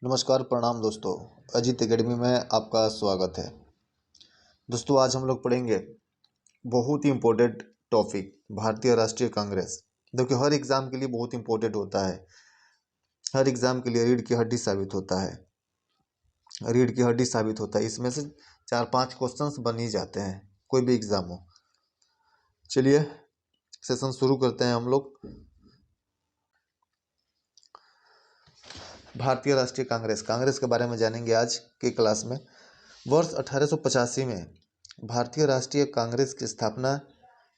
नमस्कार प्रणाम दोस्तों। अजीत एकेडमी में आपका स्वागत है। दोस्तों आज हम लोग पढ़ेंगे बहुत ही इम्पोर्टेंट टॉपिक भारतीय राष्ट्रीय कांग्रेस। देखिए हर एग्ज़ाम के लिए बहुत इंपॉर्टेंट होता है, हर एग्ज़ाम के लिए रीढ़ की हड्डी साबित होता है, रीढ़ की हड्डी साबित होता है। इसमें से 4-5 क्वेश्चंस बन ही जाते हैं, कोई भी एग्ज़ाम हो। चलिए सेशन शुरू करते हैं हम लोग। भारतीय राष्ट्रीय कांग्रेस कांग्रेस के बारे में जानेंगे आज के क्लास में। वर्ष 1885 में भारतीय राष्ट्रीय कांग्रेस की स्थापना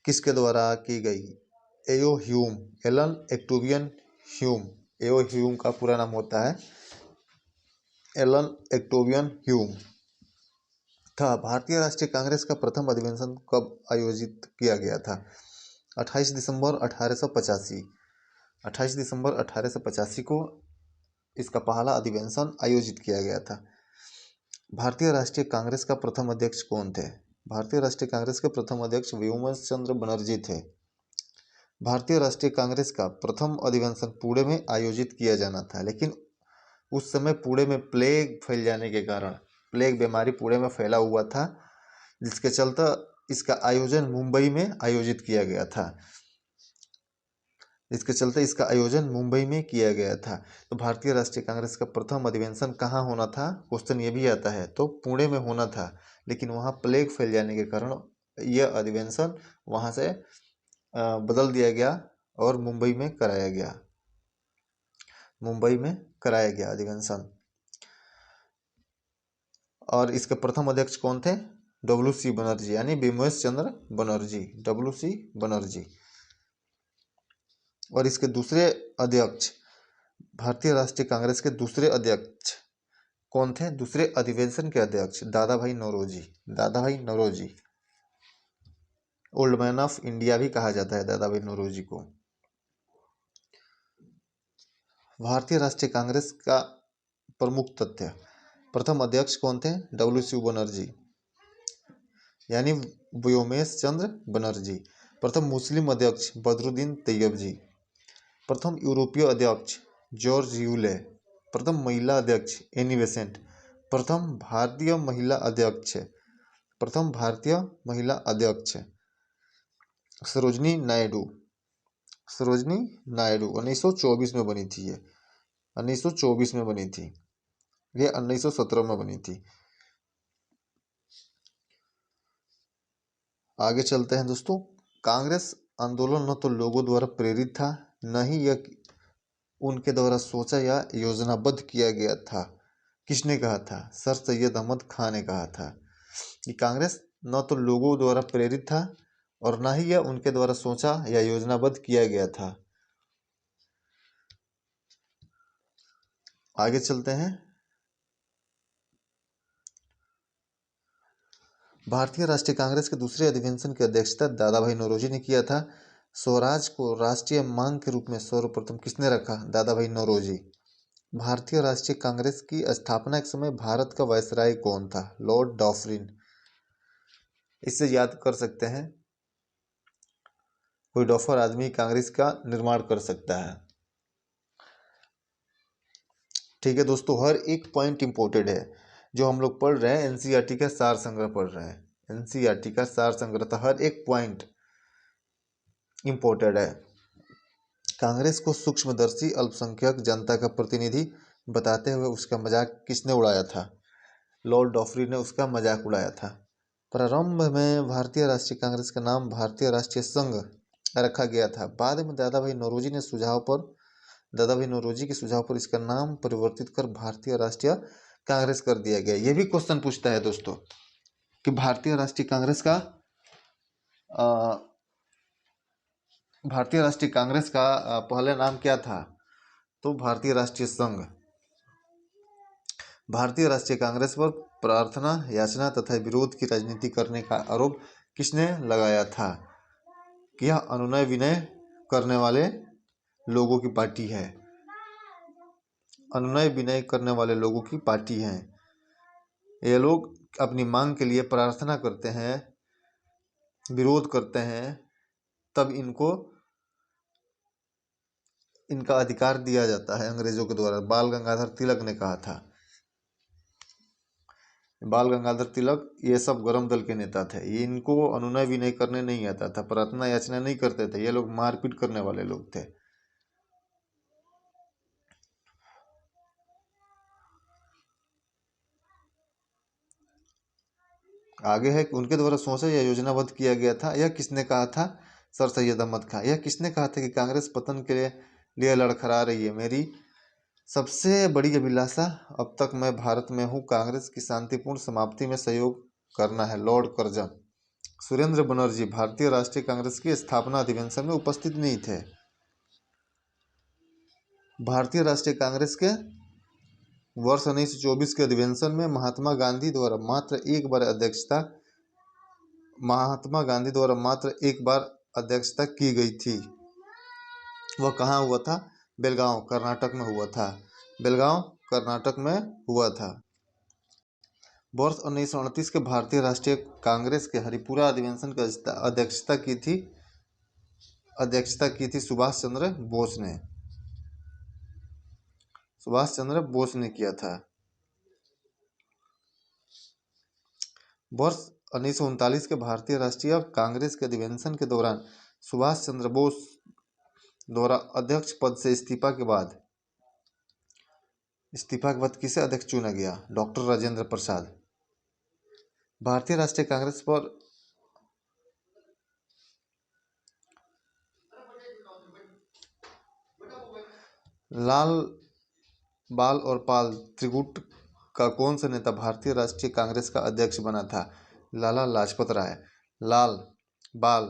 किसके द्वारा की गई? एओ ह्यूम, एलन एक्टोवियन ह्यूम। एओ ह्यूम का पूरा नाम होता है एलन एक्टोवियन ह्यूम था। भारतीय राष्ट्रीय कांग्रेस का प्रथम अधिवेशन कब आयोजित किया गया था? 28 दिसंबर 1885। 28 दिसंबर 1885 को इसका पहला अधिवेशन आयोजित किया गया था। भारतीय राष्ट्रीय कांग्रेस का प्रथम अध्यक्ष कौन थे? भारतीय राष्ट्रीय कांग्रेस के प्रथम अध्यक्ष व्योमेश चंद्र बनर्जी थे। भारतीय राष्ट्रीय कांग्रेस का प्रथम अधिवेशन पुणे में आयोजित किया जाना था, लेकिन उस समय पुणे में प्लेग फैल जाने के कारण, प्लेग बीमारी पुणे में फैला हुआ था, जिसके चलते इसका आयोजन मुंबई में आयोजित किया गया था। इसके चलते इसका आयोजन मुंबई में किया गया था। तो भारतीय राष्ट्रीय कांग्रेस का प्रथम अधिवेशन कहाँ होना था? क्वेश्चन ये भी आता है। तो पुणे में होना था, लेकिन वहाँ प्लेग फैल जाने के कारण यह अधिवेशन वहाँ से बदल दिया गया और मुंबई में कराया गया। मुंबई में कराया गया अधिवेशन। और इसके प्रथम अध्यक्ष कौन थे? WC बनर्जी, यानी व्योमेश चंद्र बनर्जी, WC बनर्जी। और इसके दूसरे अध्यक्ष, भारतीय राष्ट्रीय कांग्रेस के दूसरे अध्यक्ष कौन थे? दूसरे अधिवेशन के अध्यक्ष दादा भाई Naoroji. Dadabhai Naoroji, old man of India भी कहा जाता है दादा भाई नौरोजी को। भारतीय राष्ट्रीय कांग्रेस का प्रमुख तथ्य, प्रथम अध्यक्ष कौन थे? WC बनर्जी, यानी व्योमेश चंद्र बनर्जी। प्रथम मुस्लिम अध्यक्ष बदरुद्दीन तैयब जी। प्रथम यूरोपीय अध्यक्ष जॉर्ज यूले। प्रथम महिला अध्यक्ष एनी बेसेंट। प्रथम भारतीय महिला अध्यक्ष, प्रथम भारतीय महिला अध्यक्ष सरोजनी नायडू। सरोजनी नायडू 1924 में बनी थी। ये 1924 में बनी थी, ये 1917 में बनी थी। आगे चलते हैं दोस्तों। कांग्रेस आंदोलन न तो लोगों द्वारा प्रेरित था, न ही यह उनके द्वारा सोचा या योजनाबद्ध किया गया था। किसने कहा था? सर सैयद अहमद खान ने कहा था कि कांग्रेस न तो लोगों द्वारा प्रेरित था और न ही यह उनके द्वारा सोचा या योजनाबद्ध किया गया था। आगे चलते हैं। भारतीय राष्ट्रीय कांग्रेस के दूसरे अधिवेशन की अध्यक्षता दादा भाई नौरोजी ने किया था। स्वराज को राष्ट्रीय मांग के रूप में सर्वप्रथम किसने रखा? दादा भाई नौरोजी। भारतीय राष्ट्रीय कांग्रेस की स्थापना के समय भारत का वायसराय कौन था? लॉर्ड डॉफरिन। इससे याद कर सकते हैं, कोई डॉफर आदमी कांग्रेस का निर्माण कर सकता है। ठीक है दोस्तों, हर एक पॉइंट इंपॉर्टेंट है जो हम लोग पढ़ रहे हैं। एनसीईआरटी का सार संग्रह पढ़ रहे हैं, एनसीईआरटी का सार संग्रह, तो हर एक पॉइंट इंपॉर्टेंट है। कांग्रेस को सूक्ष्मदर्शी अल्पसंख्यक जनता का प्रतिनिधि बताते हुए उसका मजाक किसने उड़ाया था? लॉर्ड डॉफरी ने उसका मजाक उड़ाया था। प्रारंभ में भारतीय राष्ट्रीय कांग्रेस का नाम भारतीय राष्ट्रीय संघ रखा गया था। बाद में दादा भाई नौरोजी के सुझाव पर इसका नाम परिवर्तित कर भारतीय राष्ट्रीय कांग्रेस कर दिया गया। यह भी क्वेश्चन पूछता है दोस्तों कि भारतीय राष्ट्रीय कांग्रेस का पहले नाम क्या था? तो भारतीय राष्ट्रीय संघ। भारतीय राष्ट्रीय कांग्रेस पर प्रार्थना, याचना तथा विरोध की राजनीति करने का आरोप किसने लगाया था? कि यह अनुनय विनय करने वाले लोगों की पार्टी है। अनुनय विनय करने वाले लोगों की पार्टी है। ये लोग अपनी मांग के लिए प्रार्थना करते हैं, विरोध करते हैं, तब इनको इनका अधिकार दिया जाता है अंग्रेजों के द्वारा, बाल गंगाधर तिलक ने कहा था। बाल गंगाधर तिलक ये सब गरम दल के नेता थे। ये इनको अनुनय विनय करने नहीं आता था, प्रार्थना याचना नहीं करते थे। ये लोग मारपीट करने वाले लोग थे। आगे है कि उनके द्वारा सोचा या योजनाबद्ध किया गया था। यह किसने कहा था? सर सैयद अहमद खां। यह किसने कहा था कि कांग्रेस पतन के लिए लड़खड़ा रही है? मेरी सबसे बड़ी अभिलाषा अब तक मैं भारत में हूँ, कांग्रेस की शांतिपूर्ण समाप्ति में सहयोग करना है। Lord Curzon. सुरेंद्र बनर्जी भारतीय राष्ट्रीय कांग्रेस की स्थापना अधिवेशन में उपस्थित नहीं थे। भारतीय राष्ट्रीय कांग्रेस के वर्ष 1924 के अधिवेशन में महात्मा गांधी द्वारा मात्र एक बार अध्यक्षता की गई थी। वह कहाँ हुआ था? बेलगांव, कर्नाटक में हुआ था। बेलगांव, कर्नाटक में हुआ था। वर्ष 1938 के भारतीय राष्ट्रीय कांग्रेस के हरिपुरा अधिवेशन की अध्यक्षता की थी सुभाष चंद्र बोस ने। सुभाष चंद्र बोस ने किया था। वर्ष 1939 के भारतीय राष्ट्रीय कांग्रेस के अधिवेशन के दौरान सुभाष चंद्र बोस द्वारा अध्यक्ष पद से इस्तीफा के बाद किसे अध्यक्ष चुना गया? डॉक्टर राजेंद्र प्रसाद। भारतीय राष्ट्रीय कांग्रेस पर लाल, बाल और पाल त्रिगुट का कौन सा नेता भारतीय राष्ट्रीय कांग्रेस का अध्यक्ष बना था? लाला लाजपत राय। लाल, बाल,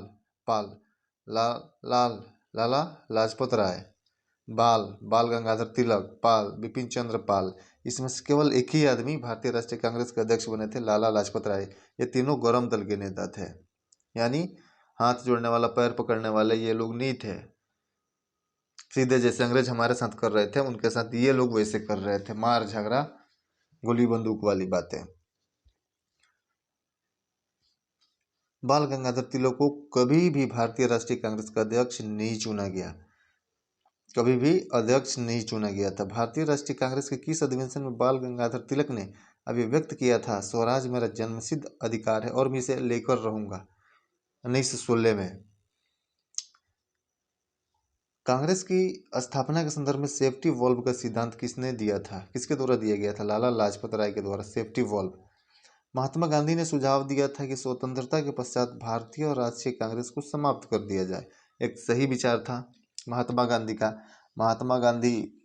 पाल। लाला लाजपत राय। बाल गंगाधर तिलक। पाल बिपिन चंद्र पाल। इसमें से केवल एक ही आदमी भारतीय राष्ट्रीय कांग्रेस के अध्यक्ष बने थे, लाला लाजपत राय। ये तीनों गरम दल के नेता थे, यानी हाथ जोड़ने वाला, पैर पकड़ने वाले ये लोग नहीं थे। सीधे जैसे अंग्रेज हमारे साथ कर रहे थे, उनके साथ ये लोग वैसे कर रहे थे, मार झगड़ा, गोली बंदूक वाली बातें। बाल गंगाधर तिलक को कभी भी भारतीय राष्ट्रीय कांग्रेस का अध्यक्ष नहीं चुना गया। कभी भी अध्यक्ष नहीं चुना गया था। भारतीय राष्ट्रीय कांग्रेस के किस अधिवेशन में बाल गंगाधर तिलक ने अभिव्यक्त किया था? स्वराज मेरा जन्मसिद्ध अधिकार है और मैं इसे लेकर रहूंगा। 1916 में। कांग्रेस की स्थापना के संदर्भ में सेफ्टी वॉल्व का सिद्धांत किसने दिया था? किसके द्वारा दिया गया था? लाला लाजपत राय के द्वारा सेफ्टी वॉल्व। महात्मा गांधी ने सुझाव दिया था कि स्वतंत्रता के पश्चात भारतीय और राष्ट्रीय कांग्रेस को समाप्त कर दिया जाए। एक सही विचार था महात्मा गांधी का। महात्मा गांधी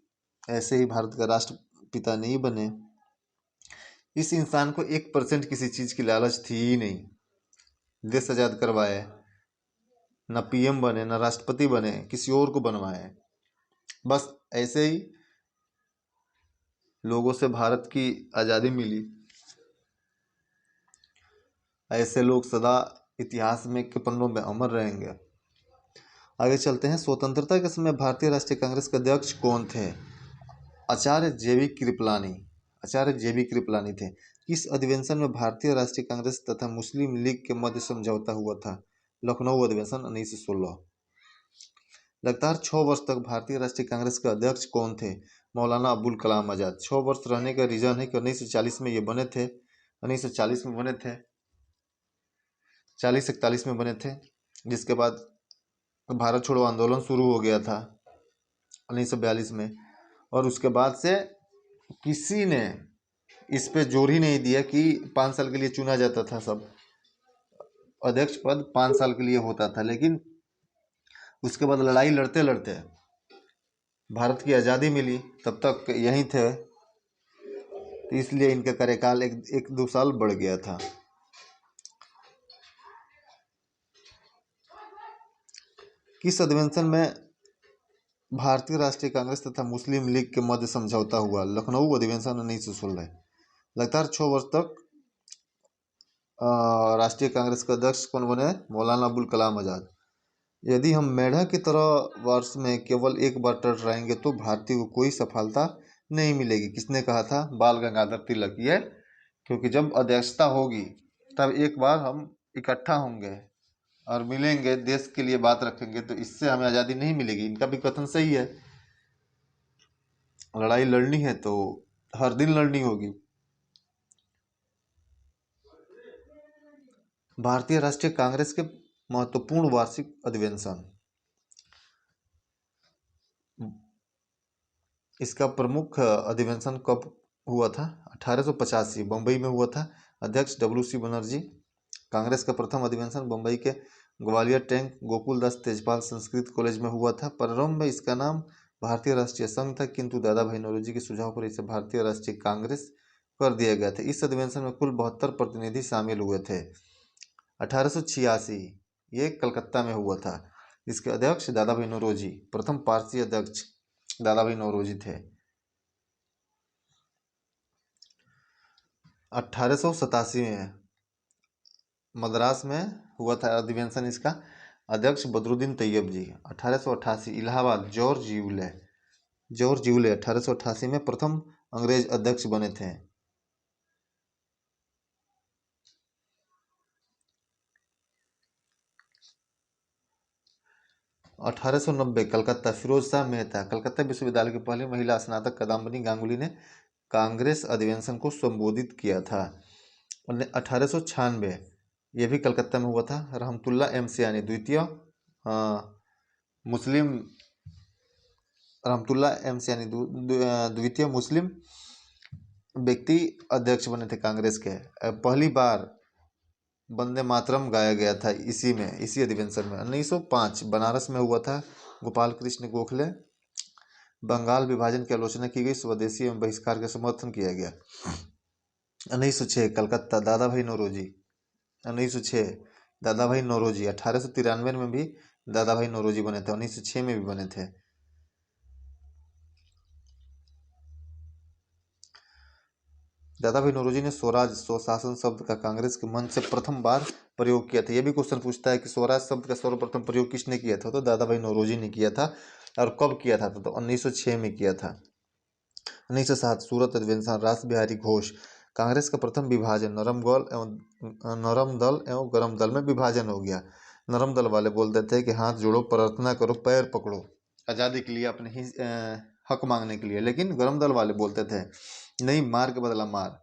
ऐसे ही भारत का राष्ट्रपिता नहीं बने। इस इंसान को 1% किसी चीज की लालच थी ही नहीं। देश आजाद करवाए, न पीएम बने, न राष्ट्रपति बने, किसी और को बनवाए। बस ऐसे ही लोगों से भारत की आज़ादी मिली। ऐसे लोग सदा इतिहास में के पन्नों में अमर रहेंगे। आगे चलते हैं। स्वतंत्रता के समय भारतीय राष्ट्रीय कांग्रेस के अध्यक्ष कौन थे? आचार्य जेबी कृपलानी। आचार्य जेबी कृपलानी थे। किस अधिवेशन में भारतीय राष्ट्रीय कांग्रेस तथा मुस्लिम लीग के मध्य समझौता हुआ था? लखनऊ अधिवेशन 1916। लगातार 6 वर्ष तक भारतीय राष्ट्रीय कांग्रेस के अध्यक्ष कौन थे? मौलाना अबुल कलाम आजाद। 6 वर्ष रहने का रीजन है कि 1940 में ये बने थे। 1940 में बने थे, 40-41 में बने थे। जिसके बाद भारत छोड़ो आंदोलन शुरू हो गया था 1942 में। और उसके बाद से किसी ने इस पे जोर ही नहीं दिया कि 5 साल के लिए चुना जाता था। सब अध्यक्ष पद 5 साल के लिए होता था। लेकिन उसके बाद लड़ाई लड़ते लड़ते भारत की आज़ादी मिली, तब तक यहीं थे, तो इसलिए इनका कार्यकाल एक 2 साल बढ़ गया था। किस अधिवेशन में भारतीय राष्ट्रीय कांग्रेस तथा मुस्लिम लीग के मध्य समझौता हुआ? लखनऊ अधिवेशन 1916। लगातार 6 वर्ष तक राष्ट्रीय कांग्रेस के अध्यक्ष कौन बने? मौलाना अबुल कलाम आजाद। यदि हम मेढक की तरह वर्ष में केवल एक बार टकराएंगे तो भारतीय को कोई सफलता नहीं मिलेगी। किसने कहा था? बाल गंगाधर तिलक। ये क्योंकि जब अध्यक्षता होगी तब एक बार हम इकट्ठा होंगे और मिलेंगे, देश के लिए बात रखेंगे, तो इससे हमें आज़ादी नहीं मिलेगी। इनका भी कथन सही है। लड़ाई लड़नी है तो हर दिन लड़नी होगी। भारतीय राष्ट्रीय कांग्रेस के महत्वपूर्ण वार्षिक अधिवेशन, इसका प्रमुख अधिवेशन कब हुआ था? 1885 बम्बई में हुआ था। अध्यक्ष WC बनर्जी। कांग्रेस का प्रथम अधिवेशन बम्बई के ग्वालियर टैंक गोकुलदास तेजपाल संस्कृत कॉलेज में हुआ था। प्रारंभ में इसका नाम भारतीय राष्ट्रीय संघ था, किंतु दादा भाई नौरोजी के सुझाव पर इसे भारतीय राष्ट्रीय कांग्रेस कर दिया गया था। इस अधिवेशन में कुल 72 प्रतिनिधि शामिल हुए थे। 1886 ये कलकत्ता में हुआ था। इसके अध्यक्ष दादा भाई नौरोजी, प्रथम पारसी अध्यक्ष दादा भाई नौरोजी थे। 1887 में मद्रास में हुआ था अधिवेशन, इसका अध्यक्ष बदरुद्दीन तैयब जी। 1888 इलाहाबाद जॉर्ज यूले 1888 में प्रथम अंग्रेज अध्यक्ष बने थे। 1890 कलकत्ता फिरोज शाह मेहता, कलकत्ता विश्वविद्यालय की पहली महिला स्नातक कादम्बनी गांगुली ने कांग्रेस अधिवेशन को संबोधित किया था। 1896 ये भी कलकत्ता में हुआ था। रहमतुल्ला एम सियानी द्वितीय मुस्लिम व्यक्ति अध्यक्ष बने थे कांग्रेस के। पहली बार वंदे मातरम गाया गया था इसी अधिवेशन में। 1905 बनारस में हुआ था। गोपाल कृष्ण गोखले। बंगाल विभाजन की आलोचना की गई, स्वदेशी एवं बहिष्कार का समर्थन किया गया। 1906 कलकत्ता दादा भाई नौरोजी। 1906 दादा भाई नौरोजी। 1893 में भी दादा भाई नौरोजी बने थे। 1906 में भी बने थे। दादा भाई नौरोजी ने स्वराज स्वशासन शब्द का कांग्रेस के मंच से प्रथम बार प्रयोग किया था। यह भी क्वेश्चन पूछता है कि स्वराज शब्द का सर्वप्रथम प्रयोग किसने किया था, तो दादा भाई नौरोजी ने किया था। और कब किया था, तो 1906 में किया था। 1907 सूरत अधिवेशन रास बिहारी घोष। कांग्रेस का प्रथम विभाजन नरम दल एवं गरम दल में विभाजन हो गया। नरम दल वाले बोलते थे कि हाथ जोड़ो, प्रार्थना करो, पैर पकड़ो, आज़ादी के लिए, अपने ही हक मांगने के लिए। लेकिन गरम दल वाले बोलते थे नहीं, मार के बदला मार,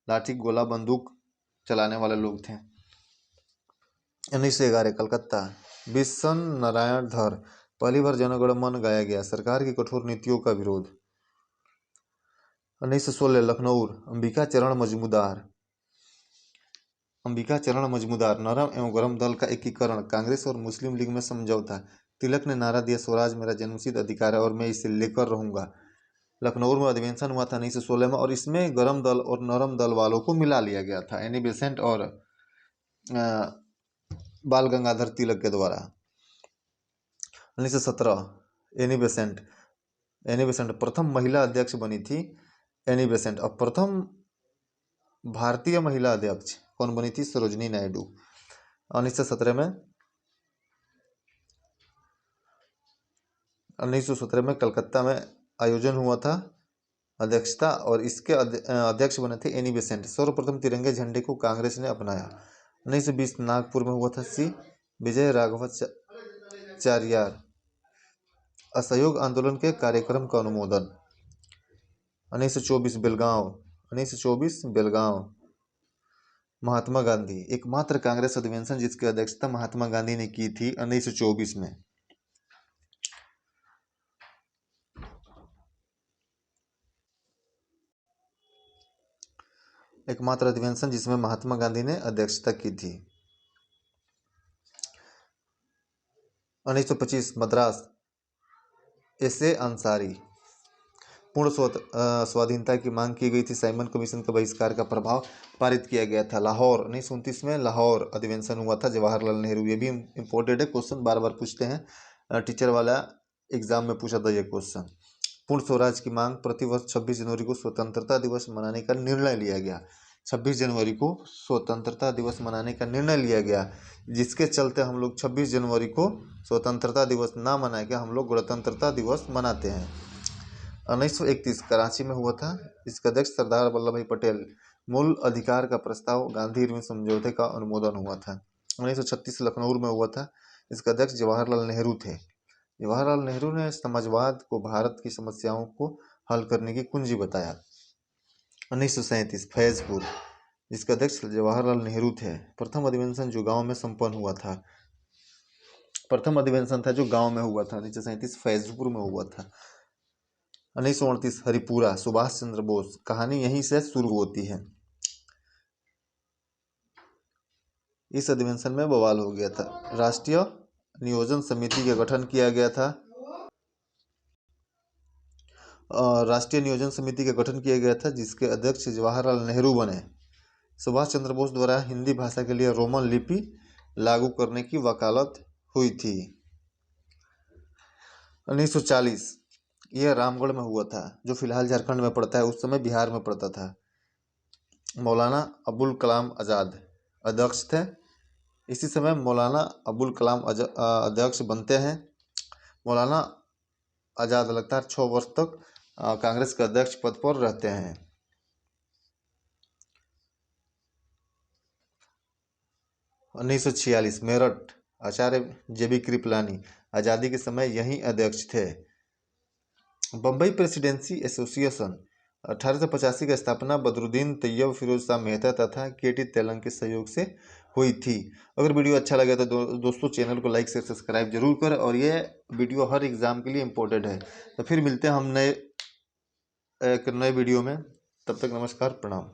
लाठी गोला बंदूक चलाने वाले लोग थे। 1911 कलकत्ता बिशन नारायण धर, पहली बार जनगण मन गाया गया, सरकार की कठोर नीतियों का विरोध। 1916 लखनऊ अंबिका चरण मजमूदार, नरम एवं गरम दल का एकीकरण, कांग्रेस और मुस्लिम लीग में समझौता। तिलक ने नारा दिया, स्वराज मेरा जन्मसिद्ध अधिकार है और मैं इसे लेकर रहूंगा। लखनऊ में अधिवेशन हुआ था 1916 में, और इसमें गरम दल और नरम दल वालों को मिला लिया गया था एनी बेसेंट और बाल गंगाधर तिलक के द्वारा। 1917 एनी बेसेंट प्रथम महिला अध्यक्ष बनी थी। Annie Besant. और प्रथम भारतीय महिला अध्यक्ष कौन बनी थी? सरोजनी नायडू। 1917 में कलकत्ता में आयोजन हुआ था अध्यक्षता, और इसके अध्यक्ष बने थे एनी बेसेंट। सर्वप्रथम तिरंगे झंडे को कांग्रेस ने अपनाया। 1920 नागपुर में हुआ था विजय राघवाचार्य असहयोग आंदोलन के कार्यक्रम का अनुमोदन। 1924 बेलगांव महात्मा गांधी, एकमात्र कांग्रेस अधिवेशन जिसकी अध्यक्षता महात्मा गांधी ने की थी 1924 में। एकमात्र अधिवेशन जिसमें महात्मा गांधी ने अध्यक्षता की थी। 1925 मद्रास एस.ए. अंसारी, पूर्ण स्वाधीनता की मांग की गई थी। साइमन कमीशन का बहिष्कार का प्रभाव पारित किया गया था। लाहौर 1929 में लाहौर अधिवेशन हुआ था जवाहरलाल नेहरू। ये भी इम्पोर्टेंट है, क्वेश्चन बार बार पूछते हैं, टीचर वाला एग्जाम में पूछा था ये क्वेश्चन। पूर्ण स्वराज की मांग, प्रतिवर्ष 26 जनवरी को स्वतंत्रता दिवस मनाने का निर्णय लिया गया। 26 जनवरी को स्वतंत्रता दिवस मनाने का निर्णय लिया गया, जिसके चलते हम लोग 26 जनवरी को स्वतंत्रता दिवस ना मना के हम लोग गणतंत्रता दिवस मनाते हैं। 1931 कराची में हुआ था। इसका अध्यक्ष सरदार वल्लभ भाई पटेल। मूल अधिकार का प्रस्ताव गांधी इरविन समझौते का अनुमोदन हुआ था। 1936 लखनऊ में हुआ था। इसका अध्यक्ष जवाहरलाल नेहरू थे। जवाहरलाल नेहरू ने समाजवाद को भारत की समस्याओं को हल करने की कुंजी बताया। 1937 फैजपुर, जिसके अध्यक्ष जवाहरलाल नेहरू थे। प्रथम अधिवेशन जो गांव में संपन्न हुआ था, प्रथम अधिवेशन था जो गांव में हुआ था, 1937 फैजपुर में हुआ था। 1938 हरिपुरा, सुभाष चंद्र बोस। कहानी यहीं से शुरू होती है। इस अधिवेशन में बवाल हो गया था। राष्ट्रीय नियोजन समिति का गठन किया गया था। राष्ट्रीय नियोजन समिति का गठन किया गया था, जिसके अध्यक्ष जवाहरलाल नेहरू बने। सुभाष चंद्र बोस द्वारा हिंदी भाषा के लिए रोमन लिपि लागू करने की वकालत हुई थी। 1940 यह रामगढ़ में हुआ था, जो फिलहाल झारखंड में पड़ता है, उस समय बिहार में पड़ता था। मौलाना अबुल कलाम आज़ाद अध्यक्ष थे। इसी समय मौलाना अबुल कलाम अध्यक्ष बनते हैं। मौलाना आज़ाद लगातार 6 वर्ष तक कांग्रेस के अध्यक्ष पद पर रहते हैं। 1946 मेरठ, आचार्य JB कृपलानी आज़ादी के समय यहीं अध्यक्ष थे। बम्बई प्रेसिडेंसी एसोसिएशन 1885 की स्थापना बदरुद्दीन तैयब, फिरोज शाह मेहता तथा KT तेलंग के सहयोग से हुई थी। अगर वीडियो अच्छा लगे तो दोस्तों चैनल को लाइक शेयर सब्सक्राइब जरूर करें, और ये वीडियो हर एग्ज़ाम के लिए इम्पोर्टेंट है। तो फिर मिलते हैं हम एक नए वीडियो में। तब तक नमस्कार, प्रणाम।